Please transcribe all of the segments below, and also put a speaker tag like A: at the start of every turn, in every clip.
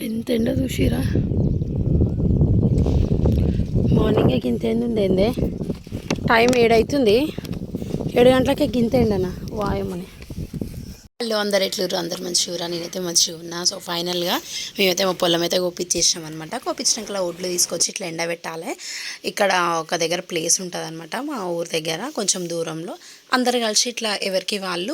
A: ఎంత ఎండ చూసిరా మార్నింగే గింత ఎండ ఉందేందే టైం 7 అవుతుంది 7 గంటలకే గింత ఎండనా వాయమని హలో అందరు ఎట్లుర్రు అందరు మంచిగా నేనైతే మంచిగా ఉన్నా సో ఫైనల్గా మేమైతే మా పొలం అయితే కోపించేసినాం అనమాట కోపించినాక ఒడ్లు తీసుకొచ్చి ఇట్లా ఎండబెట్టాలి ఇక్కడ ఒక దగ్గర ప్లేస్ ఉంటుంది అనమాట మా ఊరు దగ్గర కొంచెం దూరంలో అందరు కలిసి ఇట్లా ఎవరికి వాళ్ళు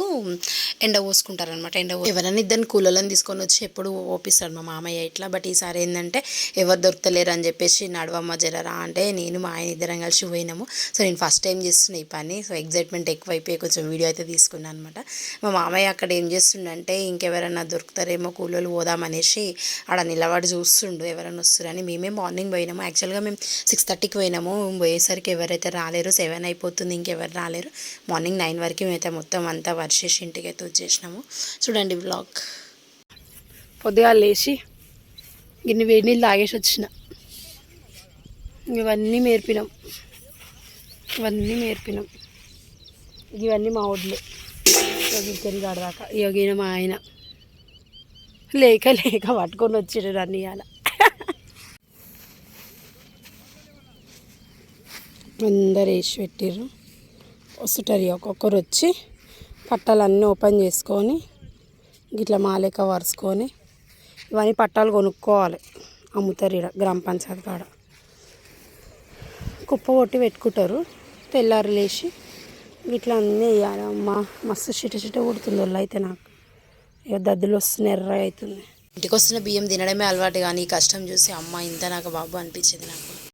A: ఎండ పోసుకుంటారనమాట ఎవరైనా ఇద్దరిని కూలర్లను తీసుకొని వచ్చి ఎప్పుడు ఓపిస్తాడు మా మామయ్య ఇట్లా బట్ ఈసారి ఏంటంటే ఎవరు దొరకలేరు అని చెప్పేసి నడవమ్మ జరరా అంటే నేను మా ఆయన ఇద్దరం కలిసి పోయినాము సో నేను ఫస్ట్ టైం చేస్తున్నా ఈ పని సో ఎగ్జైట్మెంట్ ఎక్కువైపోయి కొంచెం వీడియో అయితే తీసుకున్నాను అనమాట మా మామయ్య అక్కడ ఏం చేస్తుండంటే ఇంకెవరైనా దొరుకుతారేమో కూలోళ్ళు పోదామనేసి ఆడ నిలబడి చూస్తుండు ఎవరైనా వస్తారని మేమే మార్నింగ్ పోయినాము యాక్చువల్గా మేము 6:30కి పోయినాము పోయేసరికి ఎవరైతే రాలేరు 7 అయిపోతుంది ఇంకెవరు రాలేరు మార్నింగ్ 9 వరకు మేమైతే మొత్తం అంతా వర్షేసి ఇంటికి అయితే వచ్చేసినాము చూడండి బ్లాగ్ పొద్దుగా లేచి గిన్నె వేడి నీళ్ళు తాగేసి వచ్చిన ఇవన్నీ మేర్పినాం ఇవన్నీ మా ఒడ్లు తిరిగాడదాకా యోగిన మా ఆయన లేక పట్టుకొని వచ్చిండు అన్నీ ఇవాళ అందరు వేసి పెట్టిర్రు వస్తుంటారు ఒక్కొక్కరు వచ్చి పట్టాలన్నీ ఓపెన్ చేసుకొని ఇట్లా మాలేక వరుసుకొని ఇవన్నీ పట్టాలు కొనుక్కోవాలి అమ్ముతారు ఇక్కడ గ్రామ పంచాయతీ కాడ కుప్ప కొట్టి పెట్టుకుంటారు తెల్లారు లేచి ఇట్లా అన్నీ వేయాలి అమ్మ మస్తు చిట కొడుతుంది వాళ్ళు అయితే నాకు ఇక దద్దులు వస్తున్నాయి ఎర్ర అవుతుంది ఇంటికి వస్తున్న బియ్యం తినడమే అలవాటు కానీ కష్టం చూసి అమ్మ ఇంత నాకు బాబు అనిపించింది నాకు